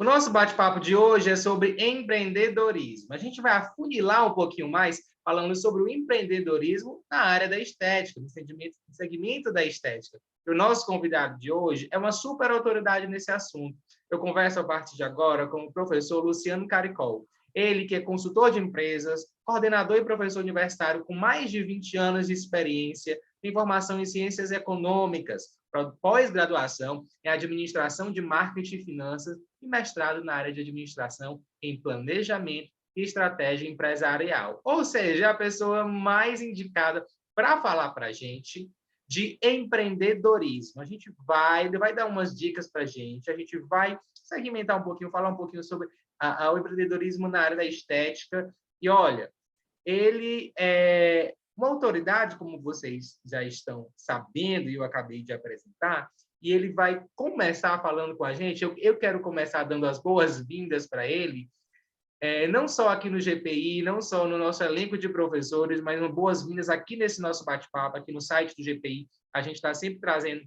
O nosso bate-papo de hoje é sobre empreendedorismo. A gente vai afunilar um pouquinho mais falando sobre o empreendedorismo na área da estética, no segmento da estética. E o nosso convidado de hoje é uma super autoridade nesse assunto. Eu converso a partir de agora com o professor Luciano Caricol. Ele que é consultor de empresas, coordenador e professor universitário com mais de 20 anos de experiência, tem formação em ciências econômicas, pós-graduação em administração de marketing e finanças e mestrado na área de administração em planejamento e estratégia empresarial. Ou seja, é a pessoa mais indicada para falar para a gente de empreendedorismo. A gente vai dar umas dicas para a gente vai segmentar um pouquinho, falar um pouquinho sobre o empreendedorismo na área da estética. E olha, ele é uma autoridade, como vocês já estão sabendo, e eu acabei de apresentar, e ele vai começar falando com a gente. Eu quero começar dando as boas-vindas para ele, não só aqui no GPI, não só no nosso elenco de professores, mas boas-vindas aqui nesse nosso bate-papo, aqui no site do GPI. A gente está sempre trazendo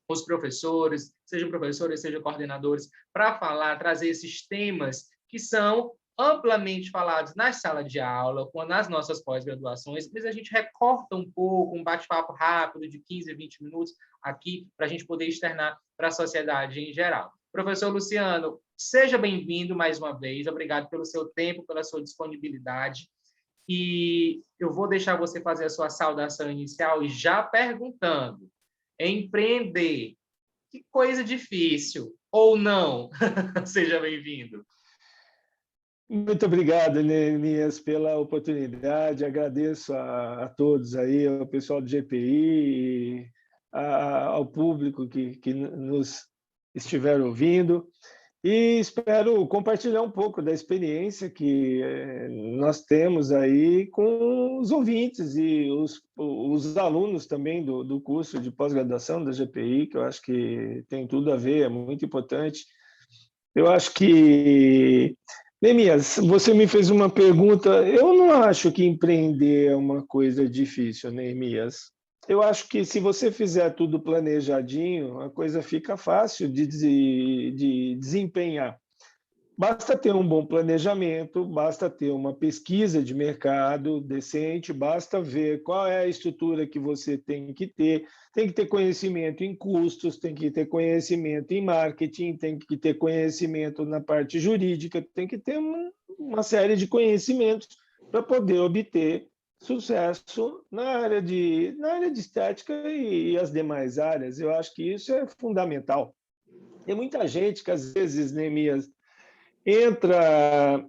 os professores, sejam coordenadores, para falar, trazer esses temas que são amplamente falados na sala de aula, nas nossas pós-graduações, mas a gente recorta um pouco, um bate-papo rápido de 15, 20 minutos aqui, para a gente poder externar para a sociedade em geral. Professor Luciano, seja bem-vindo mais uma vez, obrigado pelo seu tempo, pela sua disponibilidade, e eu vou deixar você fazer a sua saudação inicial e já perguntando, empreender, que coisa difícil, ou não? Seja bem-vindo. Muito obrigado, Neemias, pela oportunidade. Agradeço a todos aí, ao pessoal do GPI, ao público que nos estiver ouvindo. E espero compartilhar um pouco da experiência que nós temos aí com os ouvintes e os alunos também do curso de pós-graduação da GPI, que eu acho que tem tudo a ver, é muito importante. Eu acho que... Neemias, você me fez uma pergunta. Eu não acho que empreender é uma coisa difícil, Neemias. Eu acho que se você fizer tudo planejadinho, a coisa fica fácil de desempenhar. Basta ter um bom planejamento, basta ter uma pesquisa de mercado decente, basta ver qual é a estrutura que você tem que ter conhecimento em custos, tem que ter conhecimento em marketing, tem que ter conhecimento na parte jurídica, tem que ter uma série de conhecimentos para poder obter sucesso na área de estética e as demais áreas. Eu acho que isso é fundamental. Tem muita gente que, às vezes, Neemias, entra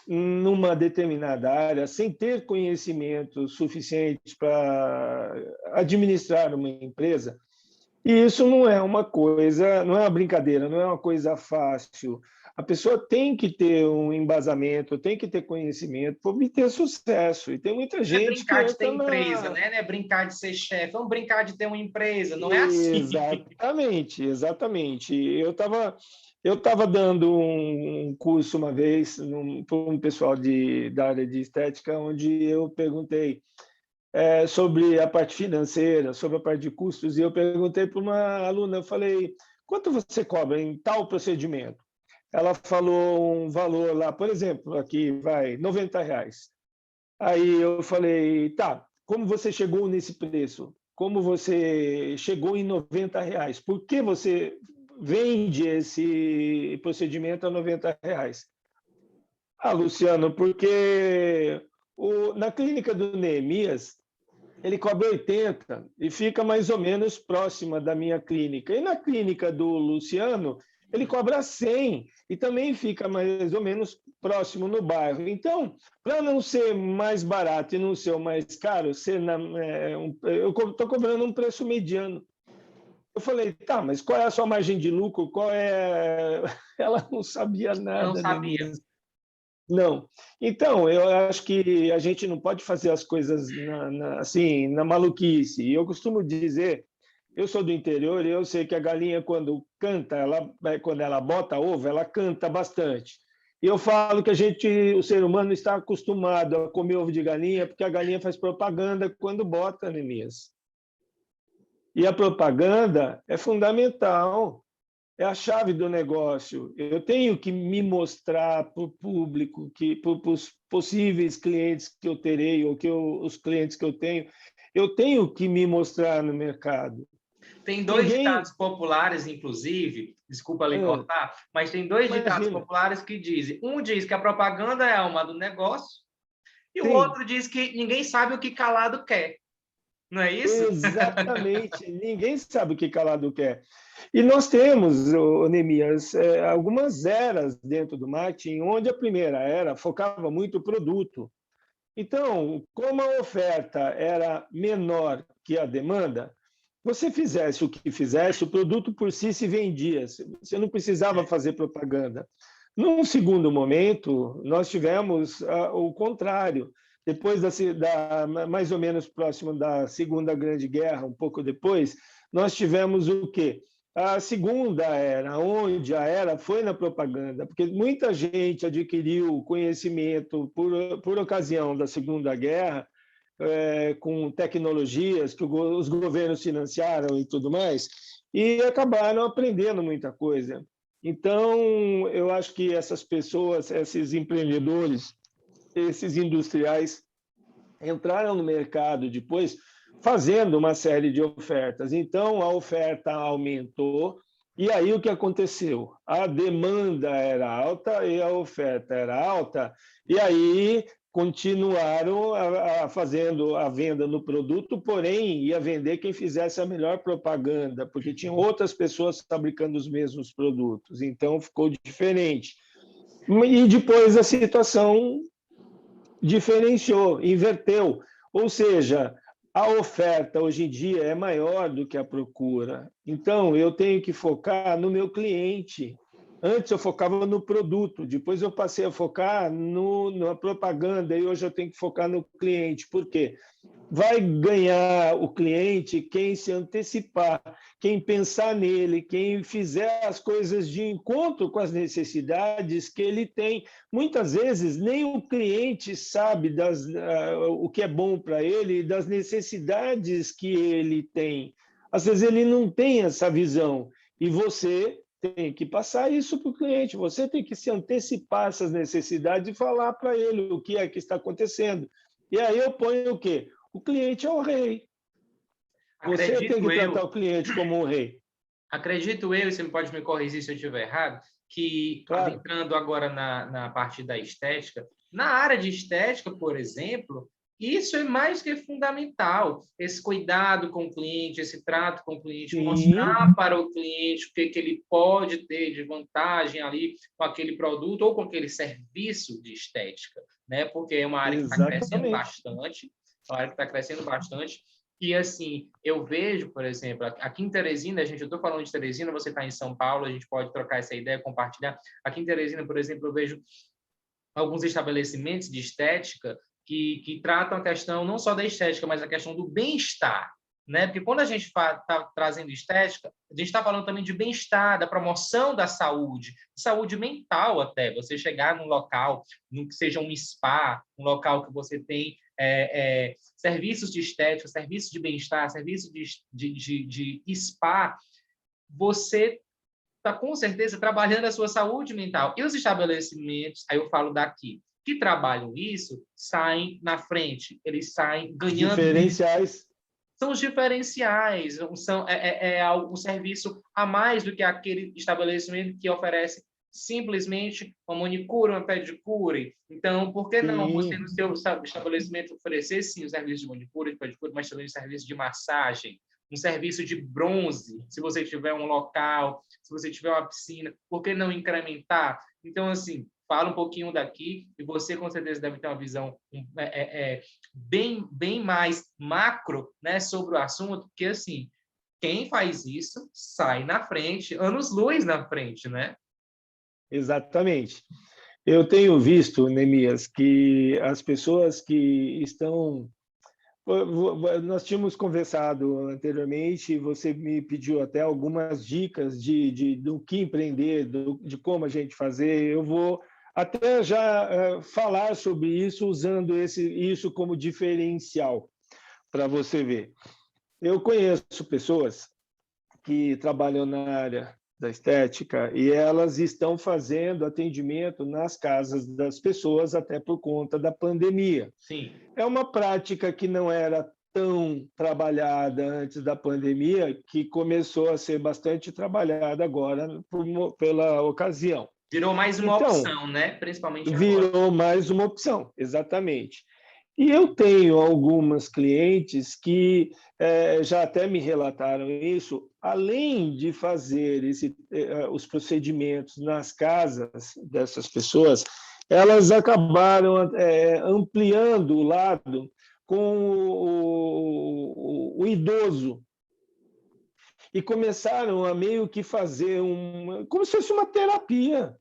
numa determinada área sem ter conhecimento suficiente para administrar uma empresa, e isso não é uma coisa, não é uma brincadeira, não é uma coisa fácil. A pessoa tem que ter um embasamento, tem que ter conhecimento para obter sucesso. E tem muita gente que brincar de ter empresa, né? Não é brincar de ser chefe, vamos brincar de ter uma empresa, não é assim. Exatamente, exatamente. Eu estava dando um curso uma vez para um pessoal da área de estética, onde eu perguntei sobre a parte financeira, sobre a parte de custos, e eu perguntei para uma aluna, eu falei, quanto você cobra em tal procedimento? Ela falou um valor lá, por exemplo, aqui vai R$90. Aí eu falei, tá, como você chegou nesse preço? Como você chegou em R$90? Por que você vende esse procedimento a R$90? Ah, Luciano, porque na clínica do Neemias, ele cobra 80 e fica mais ou menos próxima da minha clínica. E na clínica do Luciano, ele cobra 100 e também fica mais ou menos próximo no bairro. Então, para não ser mais barato e não ser o mais caro, eu estou cobrando um preço mediano. Eu falei, tá, mas qual é a sua margem de lucro? Qual é... Ela não sabia nada. Não sabia. Não. Então, eu acho que a gente não pode fazer as coisas assim, na maluquice. E eu costumo dizer, eu sou do interior e eu sei que a galinha, quando canta, quando ela bota ovo, ela canta bastante. E eu falo que o ser humano está acostumado a comer ovo de galinha, porque a galinha faz propaganda quando bota, Neemias. E a propaganda é fundamental. é a chave do negócio. Eu tenho que me mostrar para o público, para os possíveis clientes que eu terei, ou os clientes que eu tenho que me mostrar no mercado. Tem dois Ninguém... ditados populares, inclusive, desculpa lhe cortar, mas tem dois ditados Imagina. populares que dizem, um diz que a propaganda é a alma do negócio, e o Sim, outro diz que ninguém sabe o que calado quer. Não é isso? exatamente. Ninguém sabe o que calado quer. E nós temos, Neemias, algumas eras dentro do marketing, onde a primeira era focava muito o produto. Então, como a oferta era menor que a demanda, você fizesse o que fizesse, o produto por si se vendia. Você não precisava fazer propaganda. Num segundo momento, nós tivemos o contrário. Depois mais ou menos próximo da Segunda Grande Guerra, um pouco depois, nós tivemos o quê? A segunda era, onde a era foi na propaganda, porque muita gente adquiriu conhecimento por ocasião da Segunda Guerra, com tecnologias que os governos financiaram e tudo mais, e acabaram aprendendo muita coisa. Então, eu acho que essas pessoas, esses empreendedores, esses industriais, entraram no mercado depois fazendo uma série de ofertas. Então, a oferta aumentou, e aí o que aconteceu? A demanda era alta e a oferta era alta, e aí continuaram fazendo a venda no produto, porém ia vender quem fizesse a melhor propaganda, porque tinham outras pessoas fabricando os mesmos produtos, então ficou diferente. E depois a situação diferenciou, inverteu, ou seja, a oferta hoje em dia é maior do que a procura. Então, eu tenho que focar no meu cliente. Antes eu focava no produto, depois eu passei a focar na propaganda e hoje eu tenho que focar no cliente. Por quê? Vai ganhar o cliente quem se antecipar, quem pensar nele, quem fizer as coisas de encontro com as necessidades que ele tem. Muitas vezes nem o cliente sabe o que é bom para ele e das necessidades que ele tem. Às vezes ele não tem essa visão e você tem que passar isso para o cliente, você tem que se antecipar essas necessidades e falar para ele o que é que está acontecendo. E aí eu ponho o quê? O cliente é o rei. Você tem que tratar o cliente como um rei. Acredito eu, e você pode me corrigir se eu estiver errado, que Claro. entrando agora na parte da estética, na área de estética, por exemplo, isso é mais que fundamental. Esse cuidado com o cliente, esse trato com o cliente, Sim, mostrar para o cliente o que ele pode ter de vantagem ali com aquele produto ou com aquele serviço de estética, né? Porque é uma área que está crescendo exatamente. bastante, é uma área que está crescendo bastante. E, assim, eu vejo, por exemplo, aqui em Teresina, eu estou falando de Teresina, você está em São Paulo, a gente pode trocar essa ideia, compartilhar. Aqui em Teresina, por exemplo, eu vejo alguns estabelecimentos de estética que tratam a questão não só da estética, mas a questão do bem-estar, né? Porque quando a gente está trazendo estética, a gente está falando também de bem-estar, da promoção da saúde mental até. Você chegar num local, que seja um spa, um local que você tem serviços de estética, serviços de bem-estar, serviços de spa, você está com certeza trabalhando a sua saúde mental. E os estabelecimentos, aí eu falo daqui, que trabalham isso, saem na frente, eles saem ganhando. Diferenciais. São os diferenciais, um serviço a mais do que aquele estabelecimento que oferece simplesmente uma manicure, uma pedicure. Então, por que não você, Sim, no seu estabelecimento, oferecer, sim, o serviço de manicure, de pedicure, mas também o serviço de massagem, um serviço de bronze, se você tiver um local, se você tiver uma piscina, por que não incrementar? Então, assim, fala um pouquinho daqui e você, com certeza, deve ter uma visão bem mais macro, né, sobre o assunto, porque, assim, quem faz isso sai na frente, anos-luz na frente, né? exatamente. Eu tenho visto, Neemias, que as pessoas que estão... Nós tínhamos conversado anteriormente, e você me pediu até algumas dicas do que empreender, de como a gente fazer. Eu vou até já falar sobre isso, usando isso como diferencial, para você ver. Eu conheço pessoas que trabalham na área da estética, e elas estão fazendo atendimento nas casas das pessoas até por conta da pandemia. Sim. É uma prática que não era tão trabalhada antes da pandemia, que começou a ser bastante trabalhada agora pela ocasião. Virou mais uma Então, opção, né? Principalmente agora. virou mais uma opção, exatamente. E eu tenho algumas clientes que já até me relataram isso, além de fazer os procedimentos nas casas dessas pessoas, elas acabaram ampliando o lado com o idoso e começaram a meio que fazer como se fosse uma terapia,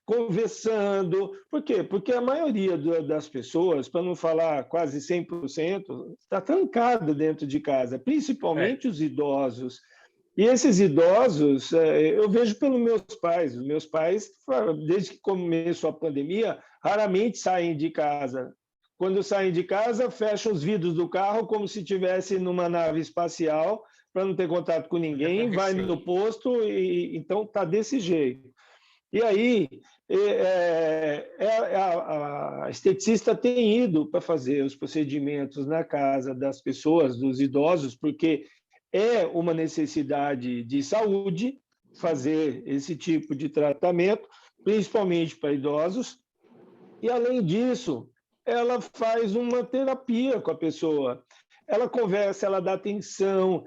conversando. Por quê? Porque a maioria das pessoas, para não falar quase 100%, está trancada dentro de casa, principalmente os idosos. E esses idosos, eu vejo pelos meus pais. Os meus pais, desde que começou a pandemia, raramente saem de casa. Quando saem de casa, fecham os vidros do carro como se estivesse numa nave espacial, para não ter contato com ninguém, vai no posto, e então está desse jeito. E aí, a esteticista tem ido para fazer os procedimentos na casa das pessoas, dos idosos, porque é uma necessidade de saúde fazer esse tipo de tratamento, principalmente para idosos. E, além disso, ela faz uma terapia com a pessoa. Ela conversa, ela dá atenção,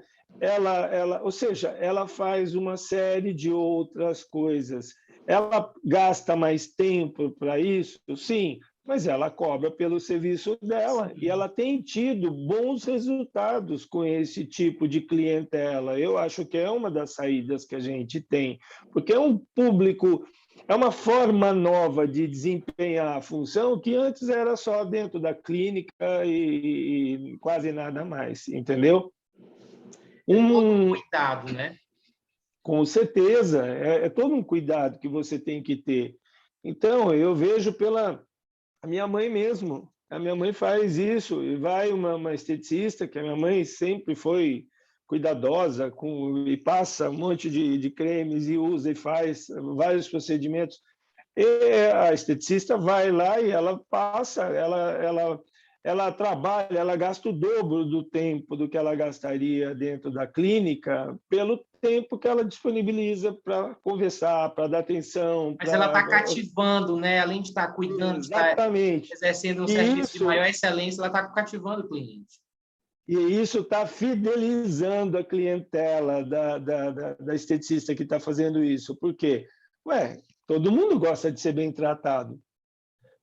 ou seja, ela faz uma série de outras coisas. Ela gasta mais tempo para isso? Sim, mas ela cobra pelo serviço dela. E ela tem tido bons resultados com esse tipo de clientela. Eu acho que é uma das saídas que a gente tem, porque é um público, é uma forma nova de desempenhar a função que antes era só dentro da clínica e quase nada mais, entendeu? Todo um cuidado, né? Com certeza, é todo um cuidado que você tem que ter. Então, eu vejo pela minha mãe mesmo. A minha mãe faz isso, e vai uma esteticista, que a minha mãe sempre foi cuidadosa, e passa um monte de cremes, e usa e faz vários procedimentos. E a esteticista vai lá e ela passa, ela trabalha, ela gasta o dobro do tempo do que ela gastaria dentro da clínica, pelo tempo que ela disponibiliza para conversar, para dar atenção. Mas ela está cativando, né? Além de estar cuidando, exatamente, de estar exercendo um serviço de maior excelência, ela está cativando o cliente. E isso está fidelizando a clientela da esteticista que está fazendo isso. Por quê? Todo mundo gosta de ser bem tratado.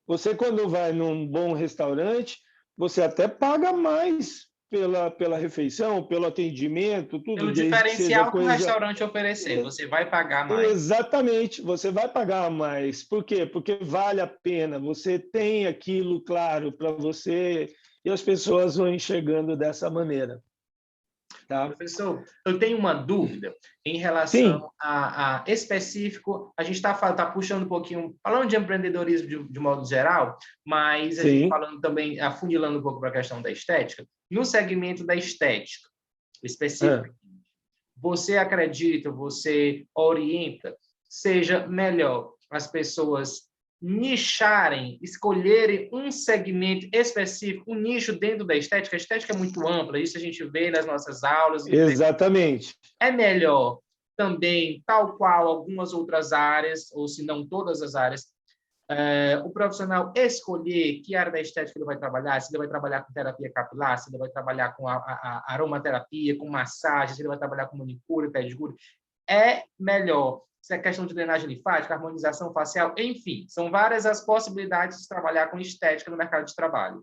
Você, quando vai num bom restaurante, você até paga mais pela refeição, pelo atendimento, tudo, pelo desde que seja diferencial que o restaurante oferecer, você vai pagar mais. Exatamente, você vai pagar mais. Por quê? Porque vale a pena, você tem aquilo claro para você e as pessoas vão enxergando dessa maneira. Tá? Professor, eu tenho uma dúvida em relação Sim. a específico. A gente está puxando um pouquinho, falando de empreendedorismo de modo geral, mas a gente falando também, afunilando um pouco para a questão da estética. No segmento da estética, específico, você acredita, você orienta, seja melhor as pessoas nicharem, escolherem um segmento específico, um nicho dentro da estética? A estética é muito ampla, isso a gente vê nas nossas aulas. Exatamente. É melhor também, tal qual algumas outras áreas, ou se não todas as áreas, o profissional escolher que área da estética ele vai trabalhar, se ele vai trabalhar com terapia capilar, se ele vai trabalhar com a aromaterapia, com massagem, se ele vai trabalhar com manicure, pedicure, é melhor. Se é questão de drenagem linfática, harmonização facial, enfim, são várias as possibilidades de trabalhar com estética no mercado de trabalho.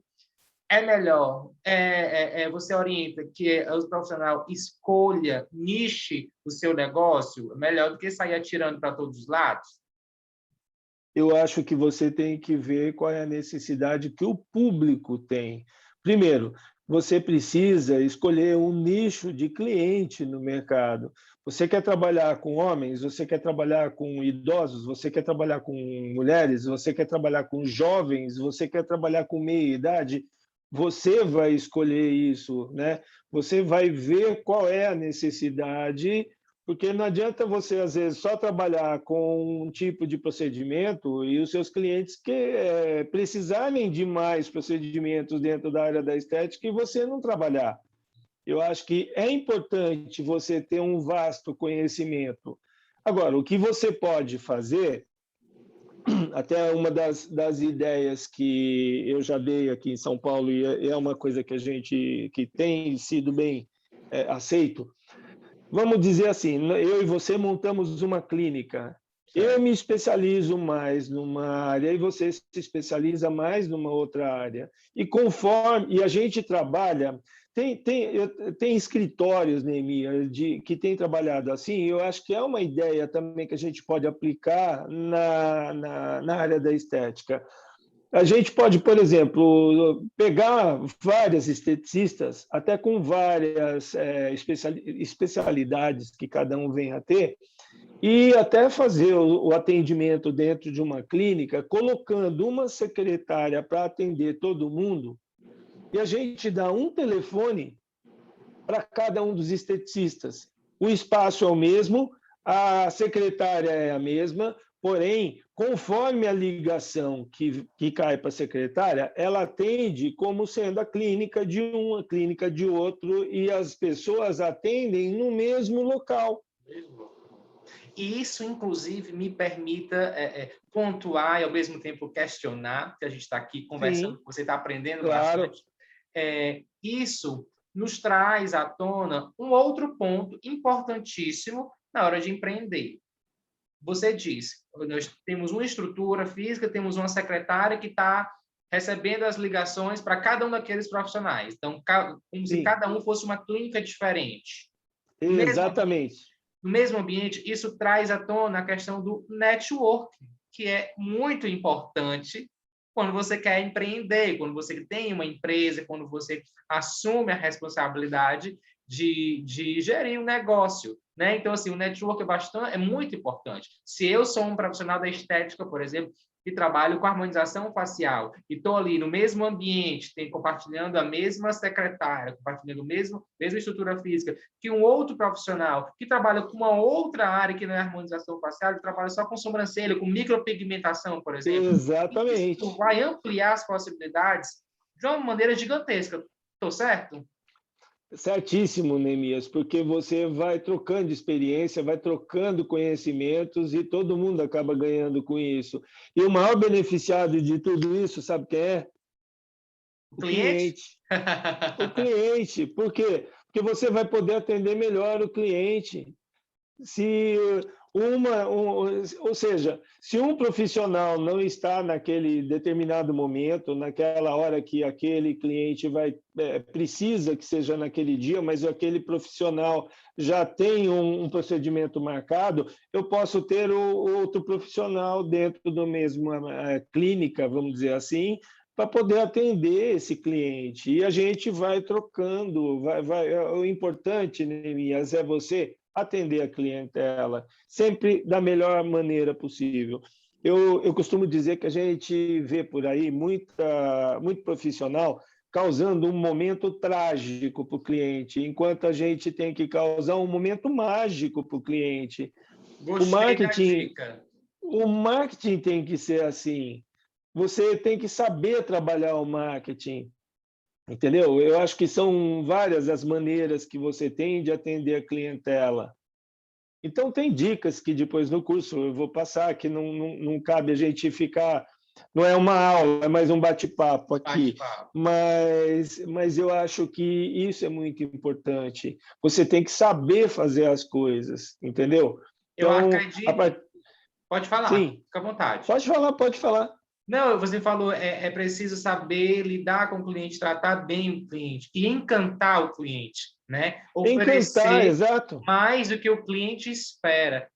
É melhor, você orienta que o profissional escolha, niche o seu negócio, melhor do que sair atirando para todos os lados? Eu acho que você tem que ver qual é a necessidade que o público tem. Primeiro, você precisa escolher um nicho de cliente no mercado. Você quer trabalhar com homens, você quer trabalhar com idosos, você quer trabalhar com mulheres, você quer trabalhar com jovens, você quer trabalhar com meia-idade. Você vai escolher isso, né? Você vai ver qual é a necessidade Porque não adianta você, às vezes, só trabalhar com um tipo de procedimento e os seus clientes precisarem de mais procedimentos dentro da área da estética e você não trabalhar. Eu acho que é importante você ter um vasto conhecimento. Agora, o que você pode fazer, até uma das ideias que eu já dei aqui em São Paulo, e é uma coisa que a gente que tem sido bem aceito, vamos dizer assim, eu e você montamos uma clínica. Certo. Eu me especializo mais numa área e você se especializa mais numa outra área. E a gente trabalha, tem escritórios, Neemia, que tem trabalhado assim, eu acho que é uma ideia também que a gente pode aplicar na área da estética. A gente pode, por exemplo, pegar várias esteticistas, até com várias especialidades que cada um vem a ter, e até fazer o atendimento dentro de uma clínica, colocando uma secretária para atender todo mundo, e a gente dá um telefone para cada um dos esteticistas. O espaço é o mesmo, a secretária é a mesma, porém, conforme a ligação que cai para a secretária, ela atende como sendo a clínica de um, a clínica de outro, e as pessoas atendem no mesmo local. E isso, inclusive, me permita pontuar e, ao mesmo tempo, questionar, que a gente está aqui conversando, Sim, você está aprendendo claro. bastante. Isso nos traz à tona um outro ponto importantíssimo na hora de empreender. Você disse, nós temos uma estrutura física, temos uma secretária que está recebendo as ligações para cada um daqueles profissionais. Então, como se cada um fosse uma clínica diferente. Exatamente. No mesmo ambiente, isso traz à tona a questão do networking, que é muito importante quando você quer empreender, quando você tem uma empresa, quando você assume a responsabilidade de gerir um negócio, né? Então, assim, o network é muito importante. Se eu sou um profissional da estética, por exemplo, que trabalho com harmonização facial e estou ali no mesmo ambiente, compartilhando a mesma secretária, compartilhando a mesma estrutura física, que um outro profissional que trabalha com uma outra área que não é harmonização facial, ele trabalha só com sobrancelha, com micropigmentação, por exemplo. Exatamente. Isso vai ampliar as possibilidades de uma maneira gigantesca. Estou certo? Certíssimo, Neemias, porque você vai trocando experiência, vai trocando conhecimentos e todo mundo acaba ganhando com isso. E o maior beneficiado de tudo isso, sabe quem é? O cliente? O cliente. Por quê? Porque você vai poder atender melhor o cliente. Ou seja, se um profissional não está naquele determinado momento, naquela hora que aquele cliente precisa que seja naquele dia, mas aquele profissional já tem um procedimento marcado, eu posso ter outro profissional dentro da mesma clínica, vamos dizer assim, para poder atender esse cliente. E a gente vai trocando. O importante, Neemias, é você atender a clientela, sempre da melhor maneira possível. Eu costumo dizer que a gente vê por aí muito profissional causando um momento trágico para o cliente, enquanto a gente tem que causar um momento mágico para o cliente. Gostei da dica. O marketing tem que ser assim. Você tem que saber trabalhar o marketing. Entendeu? Eu acho que são várias as maneiras que você tem de atender a clientela. Então, tem dicas que depois no curso eu vou passar, que não cabe a gente ficar... Não é uma aula, é mais um bate-papo aqui. Mas eu acho que isso é muito importante. Você tem que saber fazer as coisas, entendeu? Eu acredito... Pode falar, Sim. fica à vontade. Pode falar. Não, você falou, é preciso saber lidar com o cliente, tratar bem o cliente e encantar o cliente, né? Encantar, exato. Mais do que o cliente espera.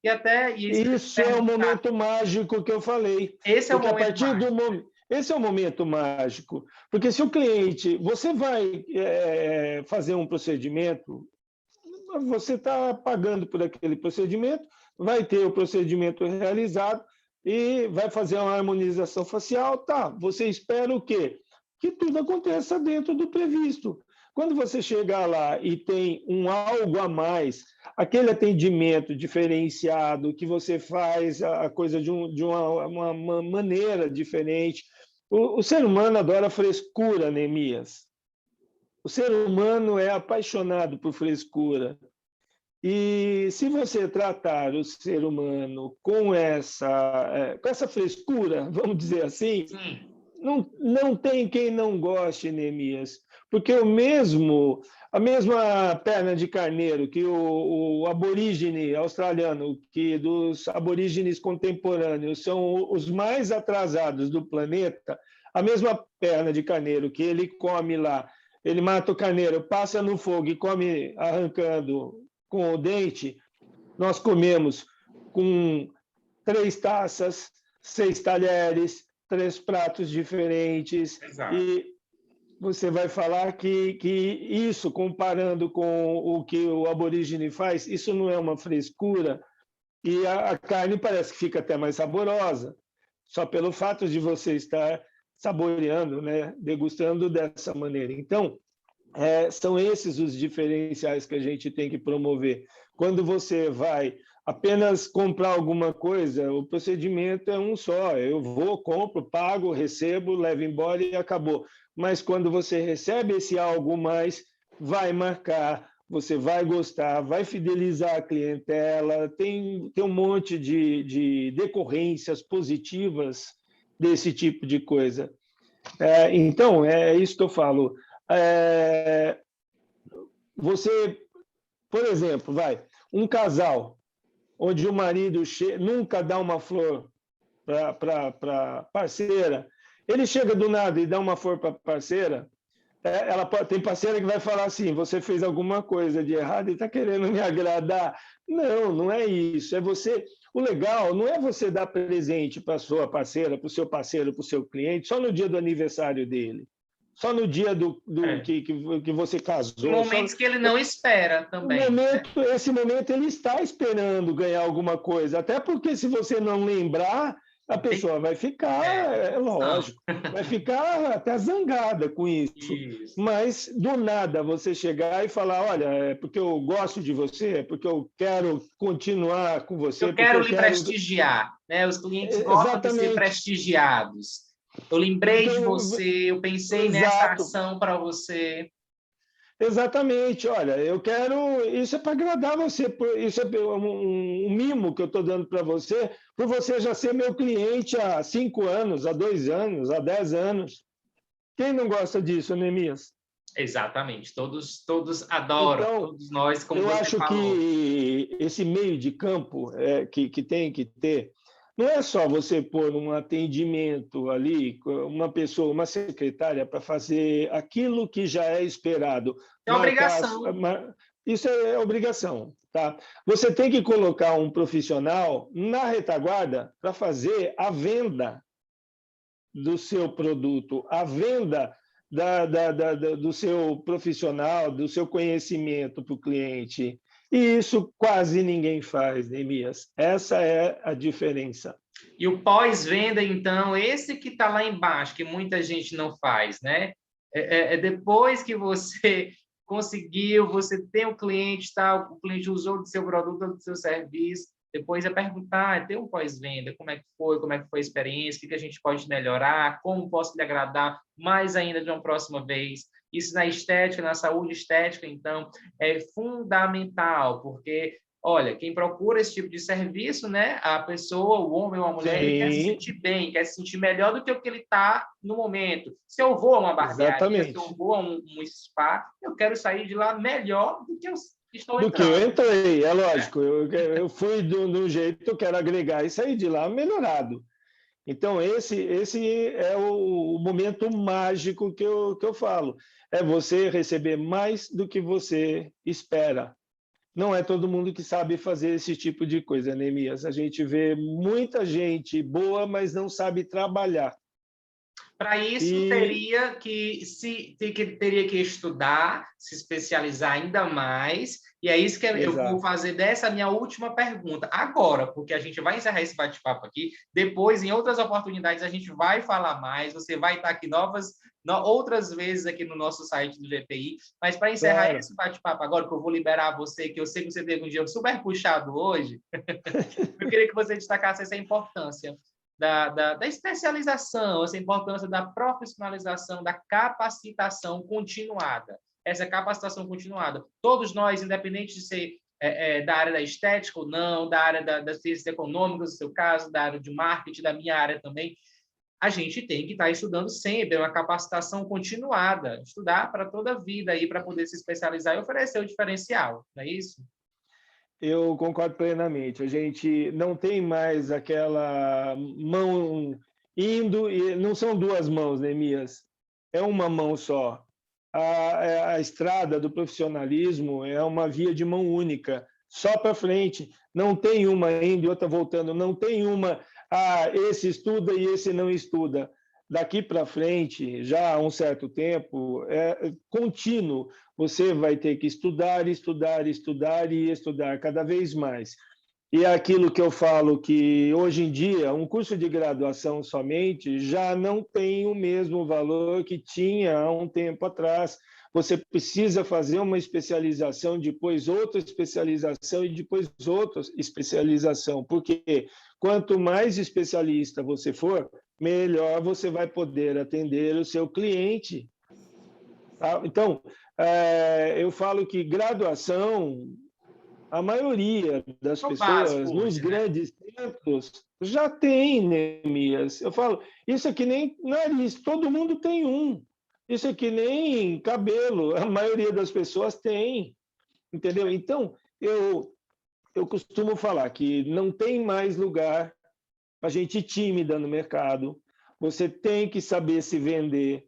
Isso é o momento mágico que eu falei. Esse é o momento mágico. Esse é o momento mágico. Porque se o cliente... Você vai fazer um procedimento, você está pagando por aquele procedimento, vai ter o procedimento realizado, e vai fazer uma harmonização facial, tá? Você espera o quê? Que tudo aconteça dentro do previsto. Quando você chegar lá e tem um algo a mais, aquele atendimento diferenciado, que você faz a coisa de uma maneira diferente. O ser humano adora frescura, Neemias. O ser humano é apaixonado por frescura. E se você tratar o ser humano com essa frescura, vamos dizer assim, Sim. não tem quem não goste, Neemias, porque a mesma perna de carneiro que o aborígene australiano, que dos aborígenes contemporâneos são os mais atrasados do planeta, a mesma perna de carneiro que ele come lá, ele mata o carneiro, passa no fogo e come arrancando com o dente, nós comemos com 3 taças, 6 talheres, 3 pratos diferentes, Exato. e você vai falar que isso, comparando com o que o aborígene faz, isso não é uma frescura, e a carne parece que fica até mais saborosa, só pelo fato de você estar saboreando, né, degustando dessa maneira. Então, são esses os diferenciais que a gente tem que promover. Quando você vai apenas comprar alguma coisa, o procedimento é um só. Eu vou, compro, pago, recebo, levo embora e acabou. Mas quando você recebe esse algo mais, vai marcar, você vai gostar, vai fidelizar a clientela, tem um monte de decorrências positivas desse tipo de coisa. Então, é isso que eu falo. Você, por exemplo, um casal onde o marido nunca dá uma flor para parceira, ele chega do nada e dá uma flor para parceira, tem parceira que vai falar assim, você fez alguma coisa de errado e está querendo me agradar. Não, não é isso. O legal não é você dar presente para a sua parceira, para o seu parceiro, para o seu cliente, só no dia do aniversário dele. Só no dia que você casou. Em momentos que ele não espera também. Esse momento ele está esperando ganhar alguma coisa. Até porque se você não lembrar, a pessoa vai ficar, lógico, vai ficar até zangada com isso. Mas, do nada, você chegar e falar, olha, é porque eu gosto de você, é porque eu quero continuar com você. Eu quero lhe prestigiar. Né? Os clientes gostam de ser prestigiados. Eu lembrei de você, eu pensei nessa ação para você. Exatamente, olha, eu quero. Isso é para agradar você, isso é um mimo que eu estou dando para você, por você já ser meu cliente há 5 anos, há 2 anos, há 10 anos. Quem não gosta disso, Neemias? Exatamente, todos adoram, então, todos nós, como eu você acho falou. Que esse meio de campo que tem que ter, não é só você pôr um atendimento ali, uma pessoa, uma secretária, para fazer aquilo que já é esperado. É obrigação. Isso é obrigação. Tá? Você tem que colocar um profissional na retaguarda para fazer a venda do seu produto, a venda do seu profissional, do seu conhecimento para o cliente. E isso quase ninguém faz, Neemias. Essa é a diferença. E o pós-venda, então, esse que está lá embaixo, que muita gente não faz, né? Depois que você conseguiu, você tem o cliente, tá? O cliente usou do seu produto ou do seu serviço, depois é perguntar, tem um pós-venda, como é que foi a experiência, o que a gente pode melhorar, como posso lhe agradar mais ainda de uma próxima vez. Isso na estética, na saúde estética, então, é fundamental, porque, olha, quem procura esse tipo de serviço, né, a pessoa, o homem ou a mulher, ele quer se sentir bem, quer se sentir melhor do que o que ele está no momento. Se eu vou a uma barbearia, se eu vou a um spa, eu quero sair de lá melhor do que eu estou entrando. Do que eu entrei, é lógico. Eu fui do jeito que eu quero agregar e sair de lá melhorado. Então, esse é o momento mágico que eu falo. É você receber mais do que você espera. Não é todo mundo que sabe fazer esse tipo de coisa, Neemias. A gente vê muita gente boa, mas não sabe trabalhar. Para isso, teria que estudar, se especializar ainda mais, e é isso que eu vou Exato. fazer dessa minha última pergunta, agora, porque a gente vai encerrar esse bate-papo aqui, depois, em outras oportunidades, a gente vai falar mais, você vai estar aqui outras vezes aqui no nosso site do GPI, mas para encerrar Claro. esse bate-papo agora, que eu vou liberar você, que eu sei que você teve um dia super puxado hoje, eu queria que você destacasse essa importância da especialização, essa importância da profissionalização, da capacitação continuada. Essa capacitação continuada. Todos nós, independente de ser da área da estética ou não, da área das ciências econômicas, no seu caso, da área de marketing, da minha área também, a gente tem que estar estudando sempre, é uma capacitação continuada, estudar para toda a vida aí para poder se especializar e oferecer o diferencial, não é isso? Eu concordo plenamente. A gente não tem mais aquela mão indo, e não são duas mãos, Neemias, é uma mão só. A estrada do profissionalismo é uma via de mão única, só para frente. Não tem uma indo e outra voltando, não tem uma, esse estuda e esse não estuda. Daqui para frente, já há um certo tempo, é contínuo. Você vai ter que estudar, estudar, estudar e estudar cada vez mais. E é aquilo que eu falo que hoje em dia um curso de graduação somente já não tem o mesmo valor que tinha há um tempo atrás. Você precisa fazer uma especialização, depois outra especialização e depois outra especialização, porque quanto mais especialista você for, melhor você vai poder atender o seu cliente. Tá? Então, eu falo que graduação, a maioria das É o básico pessoas nos hoje, né? grandes centros já tem, Neemias. Eu falo, isso é que nem nariz, todo mundo tem um. Isso é que nem cabelo, a maioria das pessoas tem, entendeu? Então, eu costumo falar que não tem mais lugar para gente tímida no mercado, você tem que saber se vender,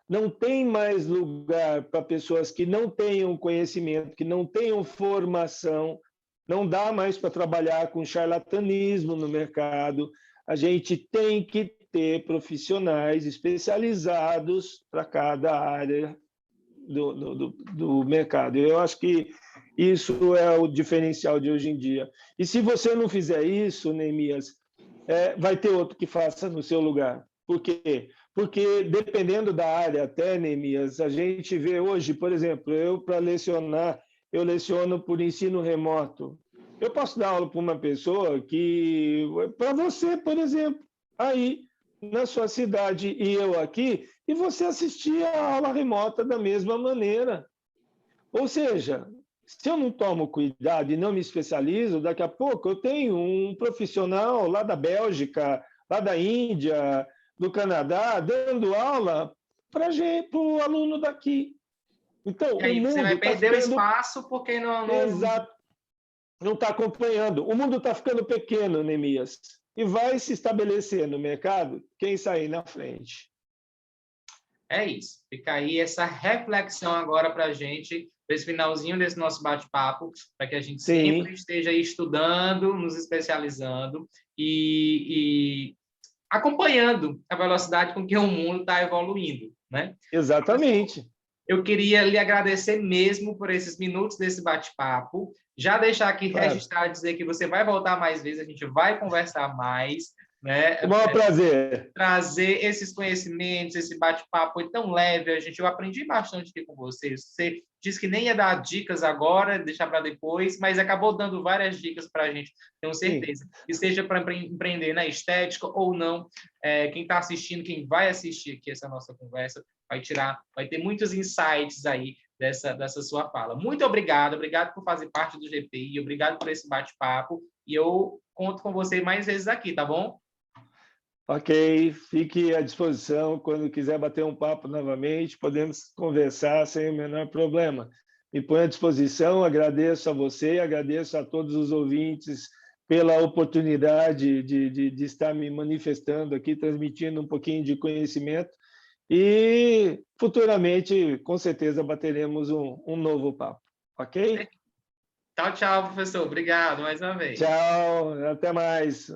não tem mais lugar para pessoas que não tenham conhecimento, que não tenham formação, não dá mais para trabalhar com charlatanismo no mercado. A gente tem que ter profissionais especializados para cada área do mercado. Eu acho que isso é o diferencial de hoje em dia. E se você não fizer isso, Neemias, vai ter outro que faça no seu lugar. Por quê? Porque, dependendo da área, até, Neemias, a gente vê hoje, por exemplo, eu, para lecionar, eu leciono por ensino remoto. Eu posso dar aula para uma pessoa que, para você, por exemplo, aí na sua cidade e eu aqui, e você assistir a aula remota da mesma maneira. Ou seja, se eu não tomo cuidado e não me especializo, daqui a pouco eu tenho um profissional lá da Bélgica, lá da Índia, do Canadá, dando aula para o aluno daqui. Então, E o aí você mundo vai está perder o ficando espaço porque não... exato, não está acompanhando. O mundo está ficando pequeno, Neemias, e vai se estabelecer no mercado quem sair na frente. É isso. Fica aí essa reflexão agora para a gente, para esse finalzinho desse nosso bate-papo, para que a gente sempre Sim, esteja aí estudando, nos especializando e acompanhando a velocidade com que o mundo está evoluindo, né? Professor, exatamente. eu queria lhe agradecer mesmo por esses minutos desse bate-papo. Já deixar aqui Claro. registrado, dizer que você vai voltar mais vezes, a gente vai conversar mais, né? O maior prazer. Trazer esses conhecimentos, esse bate-papo foi tão leve, eu aprendi bastante aqui com você. Você disse que nem ia dar dicas agora, deixar para depois, mas acabou dando várias dicas para a gente, tenho Sim. certeza. E seja para empreender na estética ou não, quem está assistindo, quem vai assistir aqui essa nossa conversa, vai ter muitos insights aí dessa sua fala. Muito obrigado por fazer parte do GPI, obrigado por esse bate-papo, e eu conto com você mais vezes aqui, tá bom? Ok, fique à disposição. Quando quiser bater um papo novamente, podemos conversar sem o menor problema. Me ponho à disposição, agradeço a você, agradeço a todos os ouvintes pela oportunidade de estar me manifestando aqui, transmitindo um pouquinho de conhecimento. E futuramente, com certeza, bateremos um novo papo. Ok? Tchau, tchau, professor. Obrigado mais uma vez. Tchau, até mais.